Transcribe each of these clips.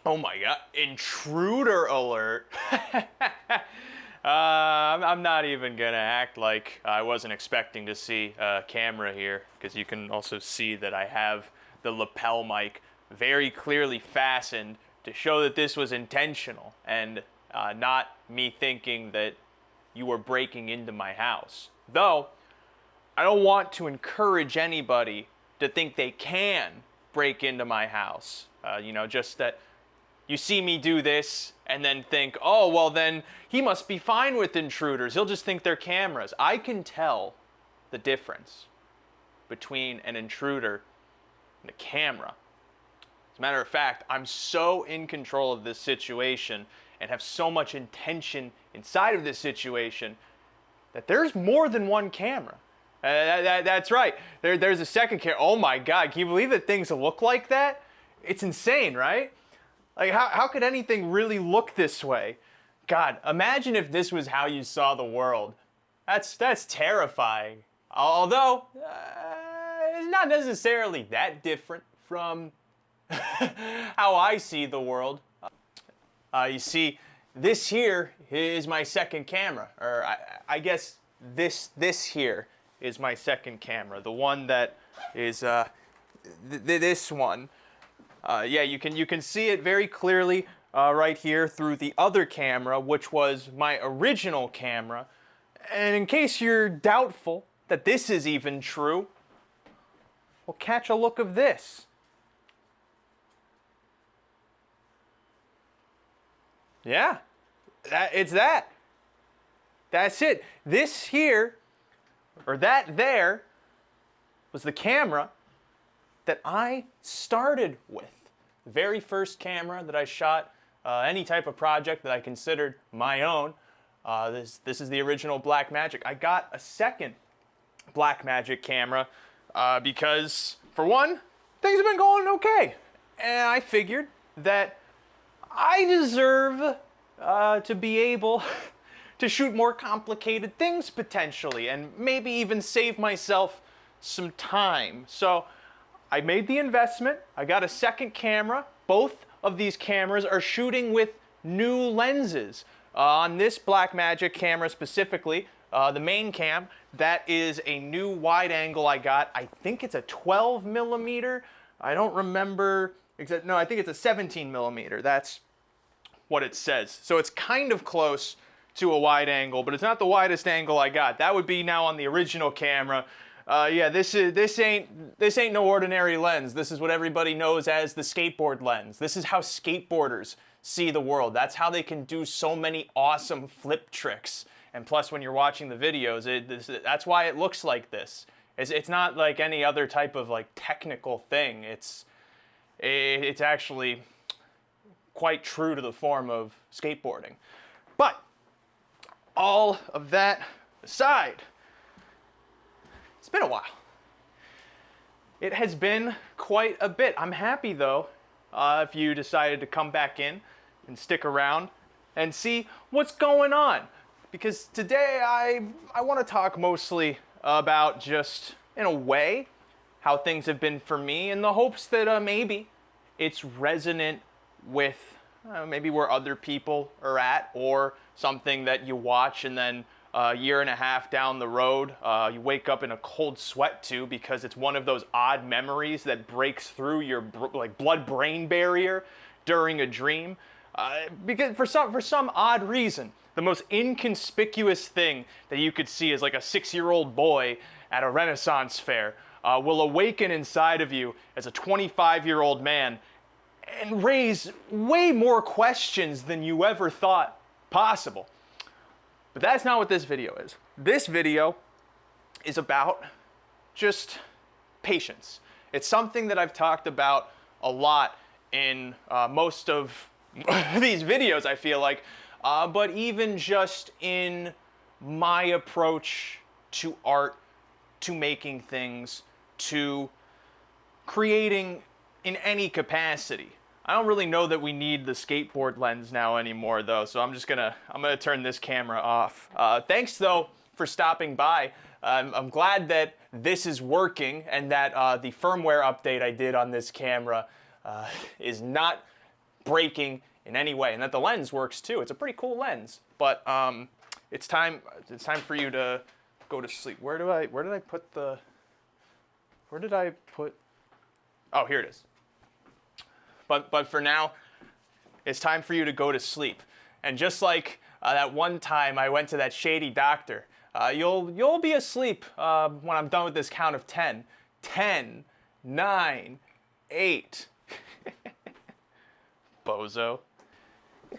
Oh my god, intruder alert. I'm not even gonna act like I wasn't expecting to see a camera here, because you can also see that I have the lapel mic very clearly fastened to show that this was intentional and not me thinking that you were breaking into my house. Though, I don't want to encourage anybody to think they can break into my house. Just that you see me do this and then think, oh, well, then he must be fine with intruders. He'll just think they're cameras. I can tell the difference between an intruder and a camera. As a matter of fact, I'm so in control of this situation and have so much intention inside of this situation that there's more than one camera. That's right. There's a second camera. Oh my God, can you believe that things look like that? It's insane, right? Like, how could anything really look this way? God, imagine if this was how you saw the world. That's terrifying. Although, it's not necessarily that different from how I see the world. You see, this here is my second camera, or I guess this here is my second camera, the one that is this one. Yeah, you can see it very clearly right here through the other camera, which was my original camera. And in case you're doubtful that this is even true, well, catch a look of this. Yeah, it's that. That's it. This here, or that there, was the camera that I started with. The very first camera that I shot any type of project that I considered my own. This is the original Blackmagic. I got a second Blackmagic camera because, for one, things have been going okay. And I figured that I deserve to be able to shoot more complicated things potentially, and maybe even save myself some time. So I made the investment. I got a second camera. Both of these cameras are shooting with new lenses. On this Blackmagic camera specifically, the main cam, that is a new wide angle I got. I think it's a 12 millimeter. I don't remember exactly. No, I think it's a 17 millimeter. That's what it says. So it's kind of close to a wide angle, but it's not the widest angle I got. That would be now on the original camera. Yeah, this ain't no ordinary lens. This is what everybody knows as the skateboard lens. This is how skateboarders see the world. That's how they can do so many awesome flip tricks. And plus, when you're watching the videos, that's why it looks like this. It's not like any other type of like technical thing. It's actually quite true to the form of skateboarding. But all of that aside, it's been a while. It has been quite a bit. I'm happy though, if you decided to come back in and stick around and see what's going on. Because today I want to talk mostly about just, in a way, how things have been for me, in the hopes that maybe it's resonant with maybe where other people are at, or something that you watch and then a year and a half down the road, you wake up in a cold sweat to, because it's one of those odd memories that breaks through your blood-brain barrier during a dream. Because for some odd reason, the most inconspicuous thing that you could see as like a 6-year-old boy at a Renaissance fair will awaken inside of you as a 25-year-old man and raise way more questions than you ever thought possible. But that's not what this video is. This video is about just patience. It's something that I've talked about a lot in most of these videos, I feel like, but even just in my approach to art, to making things, to creating in any capacity. I don't really know that we need the skateboard lens now anymore though, so I'm gonna turn this camera off. Thanks though for stopping by. I'm glad that this is working, and that the firmware update I did on this camera is not breaking in any way, and that the lens works too. It's a pretty cool lens. But it's time for you to go to sleep. Where did I put? Oh, here it is. But for now, it's time for you to go to sleep. And just like that one time I went to that shady doctor, you'll be asleep when I'm done with this count of 10. 10, 9, 8. Bozo.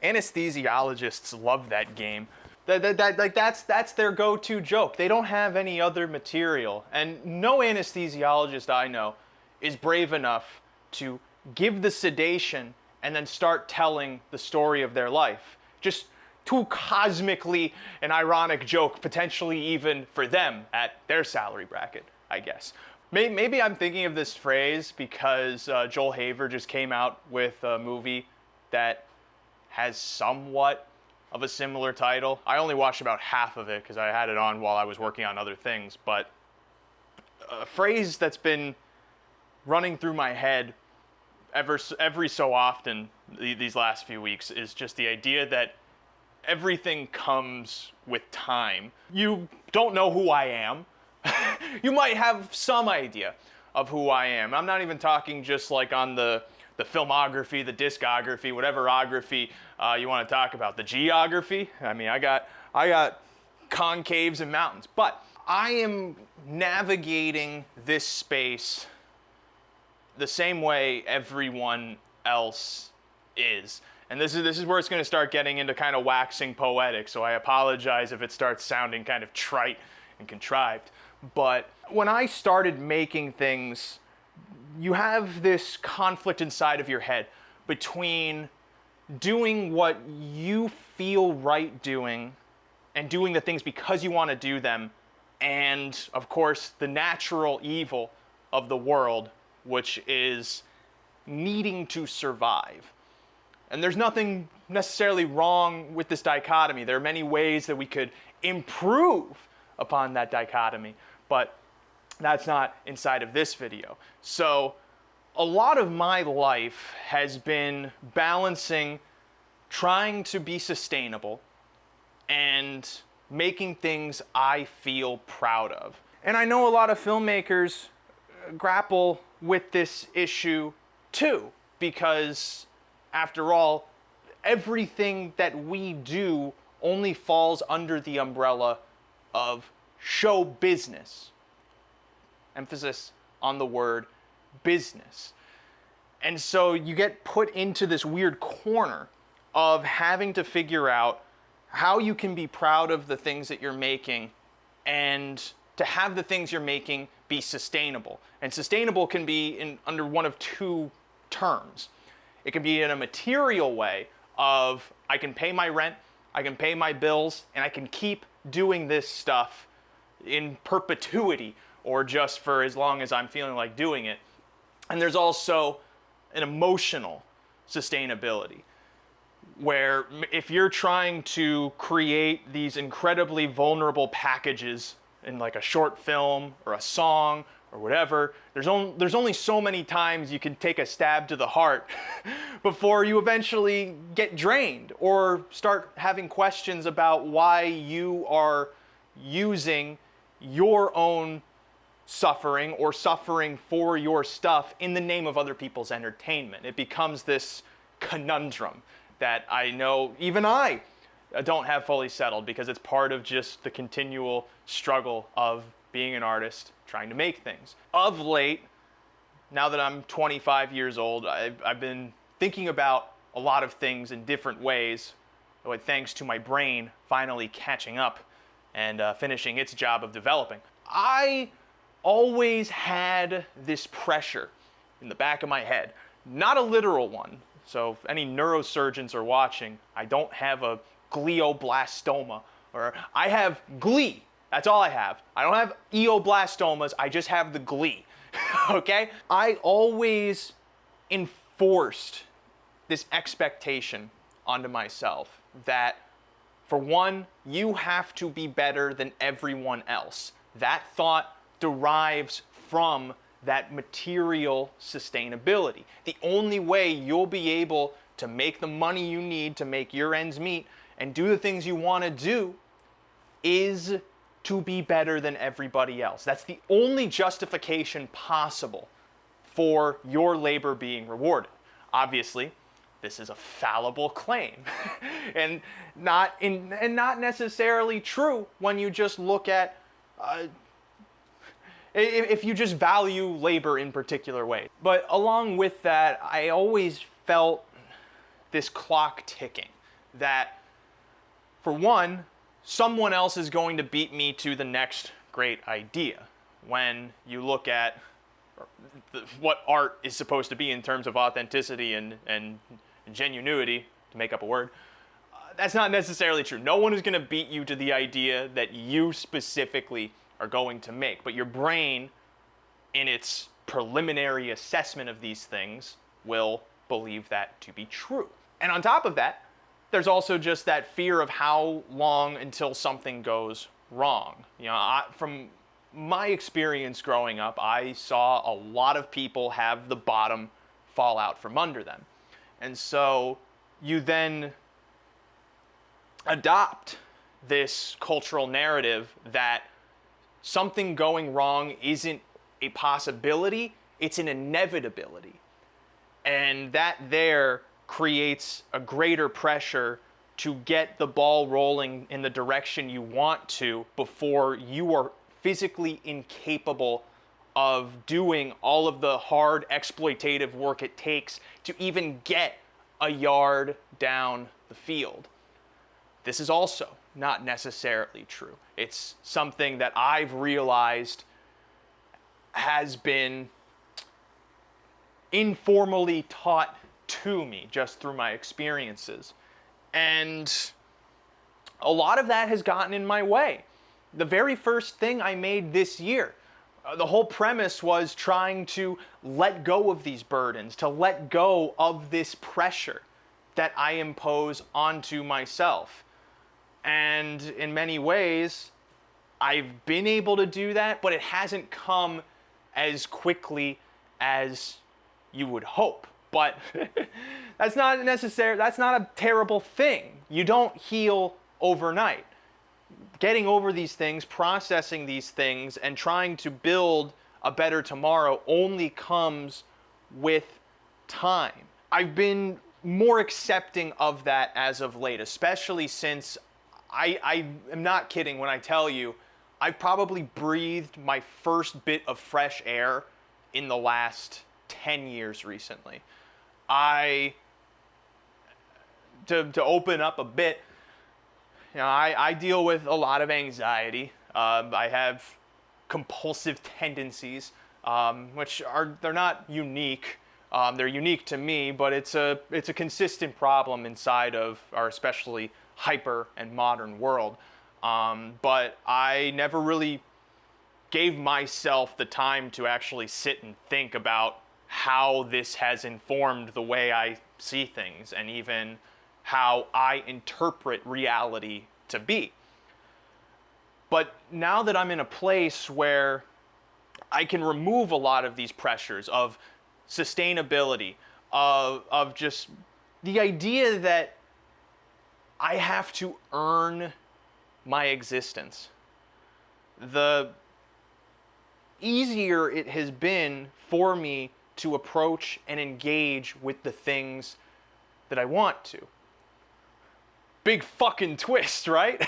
Anesthesiologists love that game. That's their go-to joke. They don't have any other material. And no anesthesiologist I know is brave enough to give the sedation and then start telling the story of their life. Just too cosmically an ironic joke, potentially even for them at their salary bracket, I guess. Maybe I'm thinking of this phrase because Joel Haver just came out with a movie that has somewhat of a similar title. I only watched about half of it because I had it on while I was working on other things, but a phrase that's been running through my head every so often these last few weeks is just the idea that everything comes with time. You don't know who I am. You might have some idea of who I am. I'm not even talking just like on the filmography, the discography, whateverography you want to talk about. The geography. I mean, I got concaves and mountains. But I am navigating this space the same way everyone else is. And this is where it's going to start getting into kind of waxing poetic, so I apologize if it starts sounding kind of trite and contrived. But when I started making things, you have this conflict inside of your head between doing what you feel right doing and doing the things because you want to do them, and of course the natural evil of the world, which is needing to survive. And there's nothing necessarily wrong with this dichotomy. There are many ways that we could improve upon that dichotomy, but that's not inside of this video. So a lot of my life has been balancing trying to be sustainable and making things I feel proud of. And I know a lot of filmmakers grapple with this issue too, because after all, everything that we do only falls under the umbrella of show business. Emphasis on the word business. And so you get put into this weird corner of having to figure out how you can be proud of the things that you're making and to have the things you're making be sustainable. And sustainable can be under one of two terms. It can be in a material way of I can pay my rent, I can pay my bills, and I can keep doing this stuff in perpetuity or just for as long as I'm feeling like doing it. And there's also an emotional sustainability where if you're trying to create these incredibly vulnerable packages in like a short film or a song or whatever, there's only so many times you can take a stab to the heart before you eventually get drained or start having questions about why you are using your own suffering or suffering for your stuff in the name of other people's entertainment. It becomes this conundrum that I know even I don't have fully settled because it's part of just the continual struggle of being an artist, trying to make things. Of late, now that I'm 25 years old, I've been thinking about a lot of things in different ways, thanks to my brain finally catching up and finishing its job of developing. I always had this pressure in the back of my head, not a literal one. So if any neurosurgeons are watching, I don't have a glioblastoma, or I have glee. That's all I have. I don't have eoblastomas, I just have the glee, okay? I always enforced this expectation onto myself that, for one, you have to be better than everyone else. That thought derives from that material sustainability. The only way you'll be able to make the money you need to make your ends meet and do the things you want to do is to be better than everybody else. That's the only justification possible for your labor being rewarded. Obviously, this is a fallible claim and not necessarily true when you just look at if you just value labor in particular ways. But along with that, I always felt this clock ticking, that for one, someone else is going to beat me to the next great idea. When you look at what art is supposed to be in terms of authenticity and genuinity, to make up a word, that's not necessarily true. No one is going to beat you to the idea that you specifically are going to make. But your brain, in its preliminary assessment of these things, will believe that to be true. And on top of that, there's also just that fear of how long until something goes wrong. You know, from my experience growing up, I saw a lot of people have the bottom fall out from under them. And so you then adopt this cultural narrative that something going wrong isn't a possibility, it's an inevitability. And that there creates a greater pressure to get the ball rolling in the direction you want to before you are physically incapable of doing all of the hard exploitative work it takes to even get a yard down the field. This is also not necessarily true. It's something that I've realized has been informally taught to me just through my experiences. And a lot of that has gotten in my way. The very first thing I made this year, the whole premise was trying to let go of these burdens, to let go of this pressure that I impose onto myself. And in many ways, I've been able to do that, but it hasn't come as quickly as you would hope. But that's not a terrible thing. You don't heal overnight. Getting over these things, processing these things, and trying to build a better tomorrow only comes with time. I've been more accepting of that as of late, especially since I am not kidding when I tell you I've probably breathed my first bit of fresh air in the last 10 years recently. To open up a bit, you know, I deal with a lot of anxiety. I have compulsive tendencies, which they're not unique. They're unique to me, but it's a consistent problem inside of our especially hyper and modern world. But I never really gave myself the time to actually sit and think about how this has informed the way I see things and even how I interpret reality to be. But now that I'm in a place where I can remove a lot of these pressures of sustainability, of just the idea that I have to earn my existence, the easier it has been for me to approach and engage with the things that I want to. Big fucking twist, right?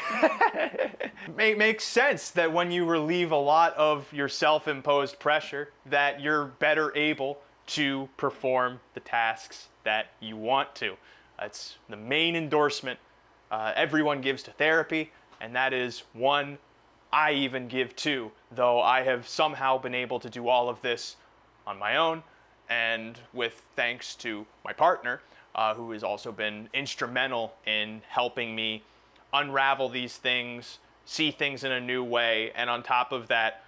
Makes sense that when you relieve a lot of your self-imposed pressure, that you're better able to perform the tasks that you want to. That's the main endorsement everyone gives to therapy, and that is one I even give to, though I have somehow been able to do all of this on my own, and with thanks to my partner, who has also been instrumental in helping me unravel these things, see things in a new way, and on top of that,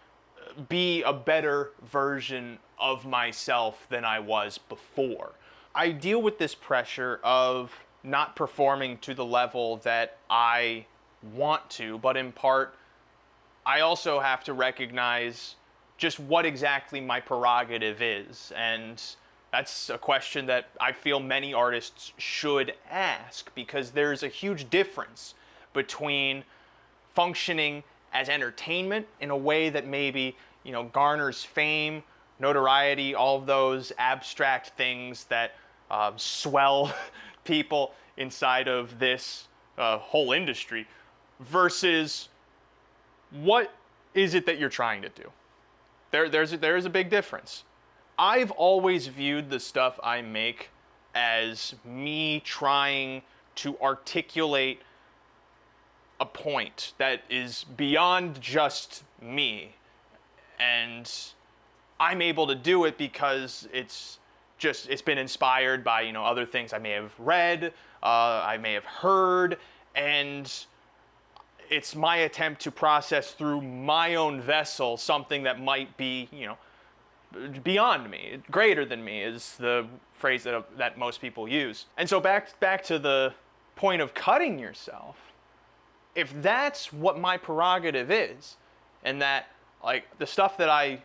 be a better version of myself than I was before. I deal with this pressure of not performing to the level that I want to, but in part, I also have to recognize just what exactly my prerogative is. And that's a question that I feel many artists should ask, because there's a huge difference between functioning as entertainment in a way that maybe, garners fame, notoriety, all of those abstract things that swell people inside of this whole industry, versus what is it that you're trying to do. There's a big difference. I've always viewed the stuff I make as me trying to articulate a point that is beyond just me. And I'm able to do it because it's been inspired by, other things I may have read, I may have heard, and it's my attempt to process through my own vessel something that might be, beyond me. Greater than me is the phrase that most people use. And so back to the point of cutting yourself. If that's what my prerogative is, and that the stuff that I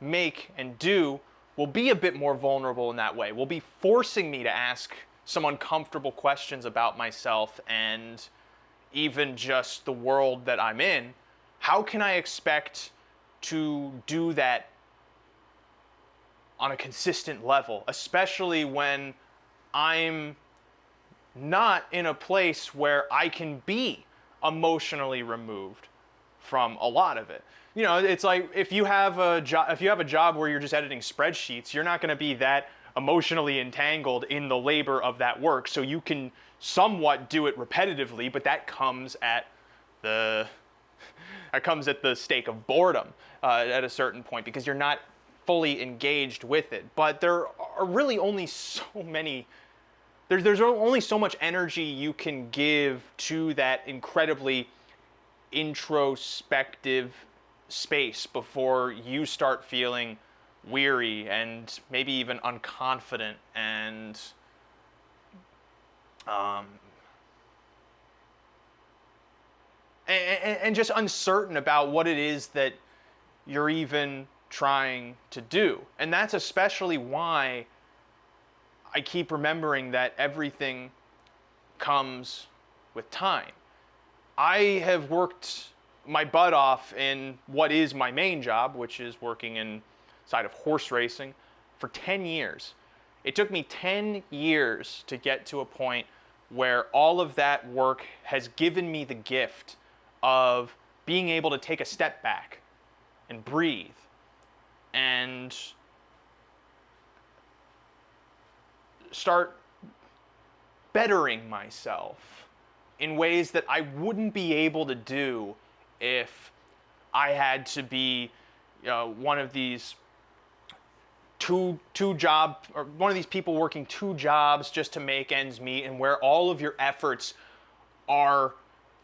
make and do will be a bit more vulnerable in that way, will be forcing me to ask some uncomfortable questions about myself and even just the world that I'm in, how can I expect to do that on a consistent level, especially when I'm not in a place where I can be emotionally removed from a lot of it. It's like if you have a job where you're just editing spreadsheets, you're not going to be that emotionally entangled in the labor of that work. So you can somewhat do it repetitively, but that comes at the stake of boredom at a certain point, because you're not fully engaged with it. But there are really only so many. There's only so much energy you can give to that incredibly introspective space before you start feeling weary and maybe even unconfident and just uncertain about what it is that you're even trying to do. And that's especially why I keep remembering that everything comes with time. I have worked my butt off in what is my main job, which is working inside of horse racing, for 10 years. It took me 10 years to get to a point where all of that work has given me the gift of being able to take a step back and breathe and start bettering myself in ways that I wouldn't be able to do if I had to be one of these two job, or one of these people working two jobs just to make ends meet, and where all of your efforts are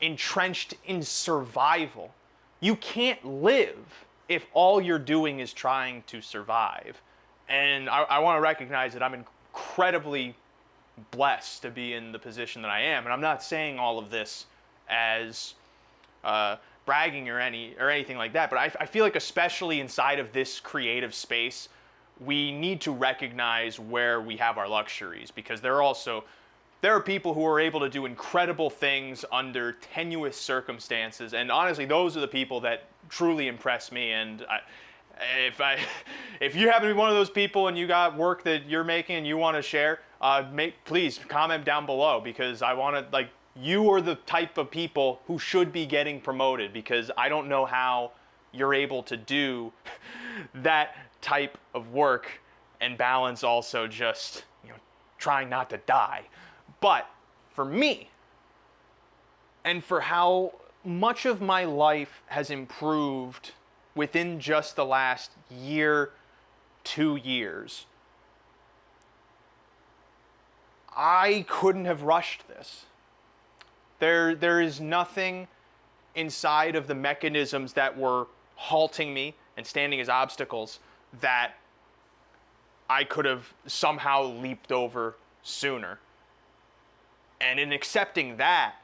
entrenched in survival. You can't live if all you're doing is trying to survive. And I want to recognize that I'm incredibly blessed to be in the position that I am. And I'm not saying all of this as bragging or anything like that, but I feel like, especially inside of this creative space, we need to recognize where we have our luxuries, because there are people who are able to do incredible things under tenuous circumstances, and honestly, those are the people that truly impress me. And if you happen to be one of those people and you got work that you're making and you want to share, please comment down below, because I want to, you are the type of people who should be getting promoted, because I don't know how you're able to do that type of work and balance also just, trying not to die. But for me, and for how much of my life has improved within just the last year, 2 years, I couldn't have rushed this. There is nothing inside of the mechanisms that were halting me and standing as obstacles that I could have somehow leaped over sooner. And in accepting that,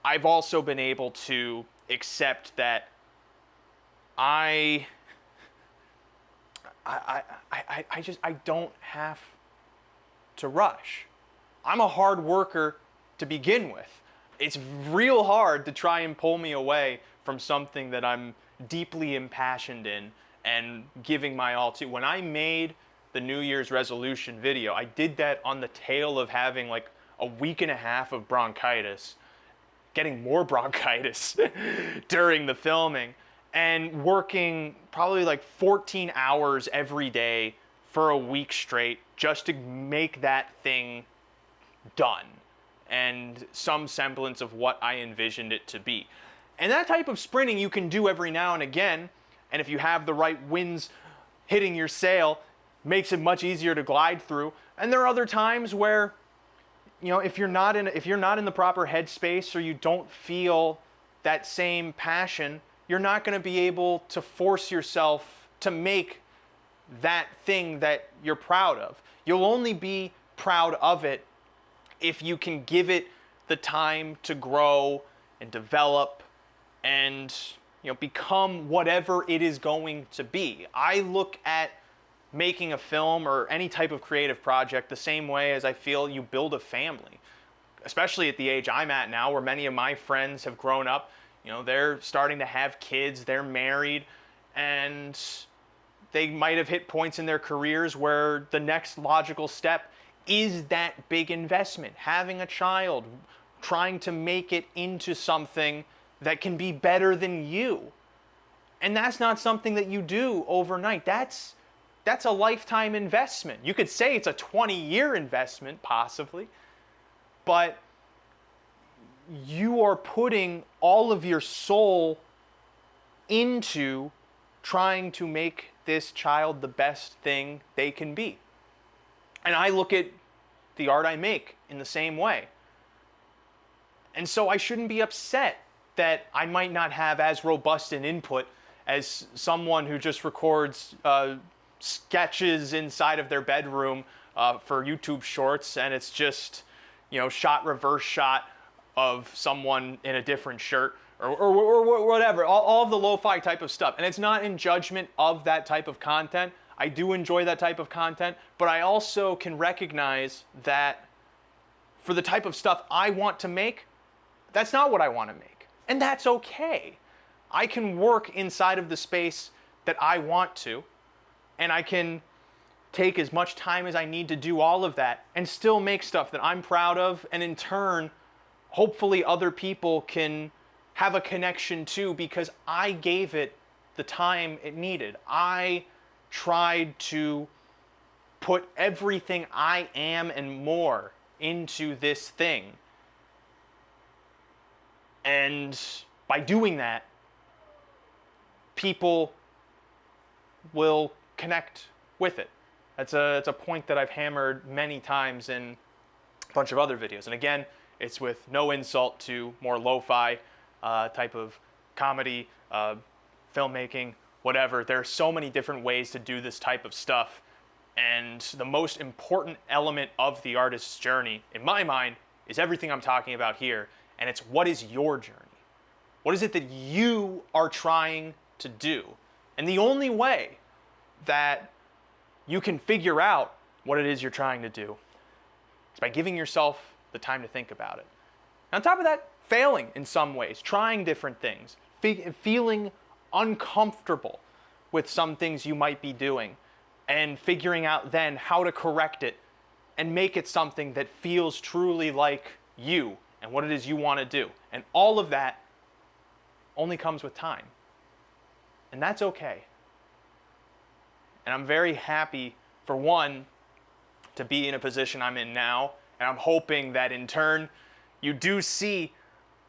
I've also been able to accept that I I don't have to rush. I'm a hard worker to begin with. It's real hard to try and pull me away from something that I'm deeply impassioned in and giving my all to. When I made the New Year's resolution video, I did that on the tail of having like a week and a half of bronchitis, getting more bronchitis during the filming, and working probably like 14 hours every day for a week straight just to make that thing done and some semblance of what I envisioned it to be. And that type of sprinting you can do every now and again, and if you have the right winds hitting your sail, makes it much easier to glide through. And there are other times where, you know, if you're not in the proper headspace or you don't feel that same passion, you're not going to be able to force yourself to make that thing that you're proud of. You'll only be proud of it if you can give it the time to grow and develop and, you know, become whatever it is going to be. I look at making a film or any type of creative project the same way as I feel you build a family, especially at the age I'm at now, where many of my friends have grown up. You know, they're starting to have kids, they're married, and they might have hit points in their careers where the next logical step is that big investment, having a child, trying to make it into something that can be better than you. And that's not something that you do overnight. That's a lifetime investment. You could say it's a 20-year investment, possibly, but you are putting all of your soul into trying to make this child the best thing they can be. And I look at the art I make in the same way. And so I shouldn't be upset that I might not have as robust an input as someone who just records sketches inside of their bedroom for YouTube shorts, and it's just, you know, reverse shot of someone in a different shirt or whatever, all of the lo-fi type of stuff. And it's not in judgment of that type of content. I do enjoy that type of content, but I also can recognize that for the type of stuff I want to make, that's not what I want to make. And that's okay. I can work inside of the space that I want to, and I can take as much time as I need to do all of that and still make stuff that I'm proud of, and in turn, hopefully other people can have a connection to because I gave it the time it needed. I tried to put everything I am and more into this thing. And by doing that, people will connect with it. It's a point that I've hammered many times in a bunch of other videos. And again, it's with no insult to more lo-fi type of comedy, filmmaking, whatever. There are so many different ways to do this type of stuff. And the most important element of the artist's journey, in my mind, is everything I'm talking about here. And it's, what is your journey? What is it that you are trying to do? And the only way that you can figure out what it is you're trying to do is by giving yourself the time to think about it. And on top of that, failing in some ways, trying different things, feeling uncomfortable with some things you might be doing, and figuring out then how to correct it and make it something that feels truly like you and what it is you want to do. And all of that only comes with time. And that's okay. And I'm very happy, for one, to be in a position I'm in now. And I'm hoping that in turn, you do see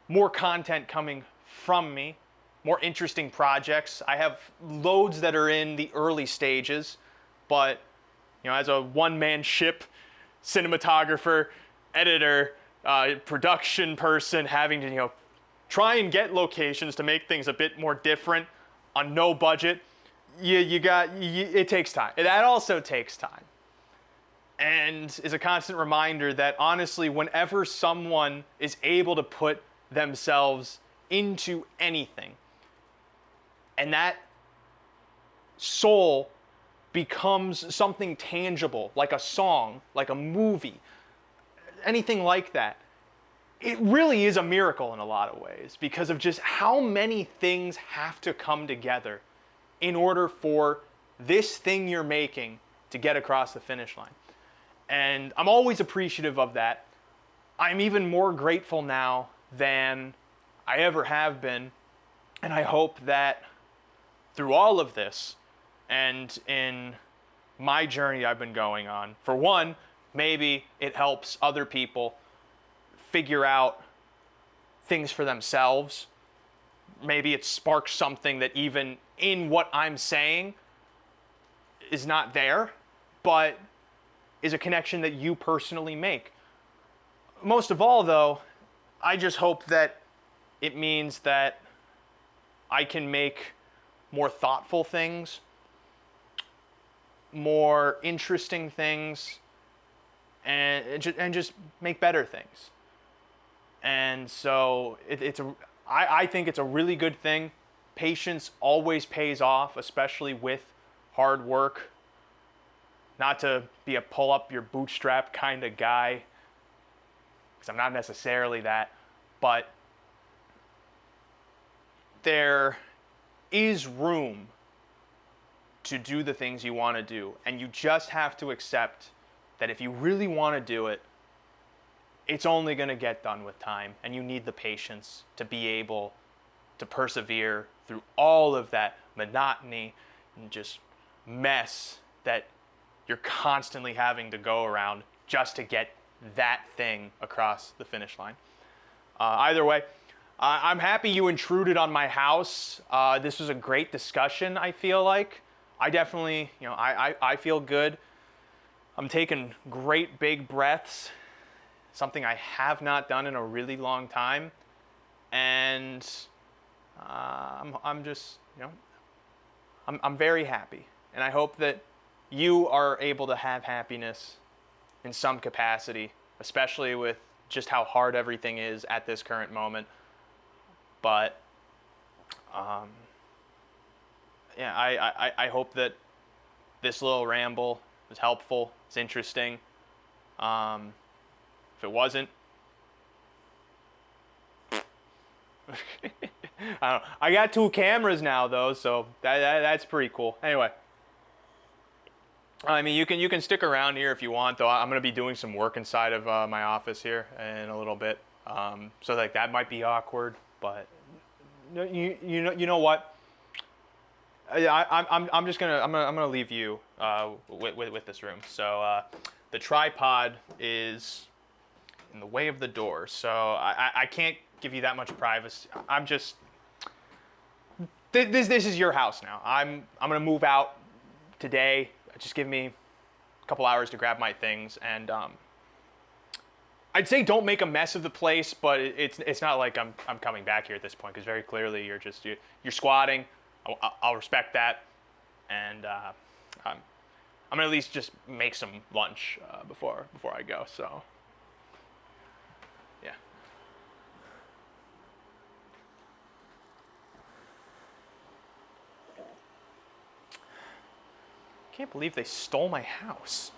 more content coming from me, more interesting projects. I have loads that are in the early stages, but you know, as a one-man ship, cinematographer, editor, production person, having to, you know, try and get locations to make things a bit more different on no budget, it takes time. That also takes time. And is a constant reminder that honestly, whenever someone is able to put themselves into anything, and that soul becomes something tangible, like a song, like a movie, anything like that, it really is a miracle in a lot of ways because of just how many things have to come together in order for this thing you're making to get across the finish line. And I'm always appreciative of that. I'm even more grateful now than I ever have been. And I hope that through all of this and in my journey I've been going on, for one, maybe it helps other people figure out things for themselves. Maybe it sparks something that even in what I'm saying is not there, but is a connection that you personally make. Most of all, though, I just hope that it means that I can make more thoughtful things, more interesting things, and just make better things. And so I think it's a really good thing. Patience always pays off, especially with hard work. Not to be a pull up your bootstrap kind of guy, because I'm not necessarily that, but there is room to do the things you want to do, and you just have to accept that if you really want to do it, it's only going to get done with time, and you need the patience to be able to persevere through all of that monotony and just mess that you're constantly having to go around just to get that thing across the finish line. Either way, I'm happy you intruded on my house. This was a great discussion, I feel like. I definitely, I feel good. I'm taking great big breaths, something I have not done in a really long time. And I'm just, I'm very happy. And I hope that you are able to have happiness in some capacity, especially with just how hard everything is at this current moment. But I hope that this little ramble was helpful. It's interesting. If it wasn't, I don't know. I got 2 cameras now though, so that's pretty cool. Anyway, I mean, you can stick around here if you want, though. I'm gonna be doing some work inside of my office here in a little bit, so like that might be awkward, but you know what? I'm just gonna leave you with this room. So the tripod is in the way of the door, so I can't give you that much privacy. I'm just this is your house now. I'm gonna move out today. Just give me a couple hours to grab my things, and I'd say don't make a mess of the place, but it's not like I'm coming back here at this point, because very clearly you're squatting. I'll respect that, and I'm gonna at least just make some lunch before I go. So yeah. Can't believe they stole my house.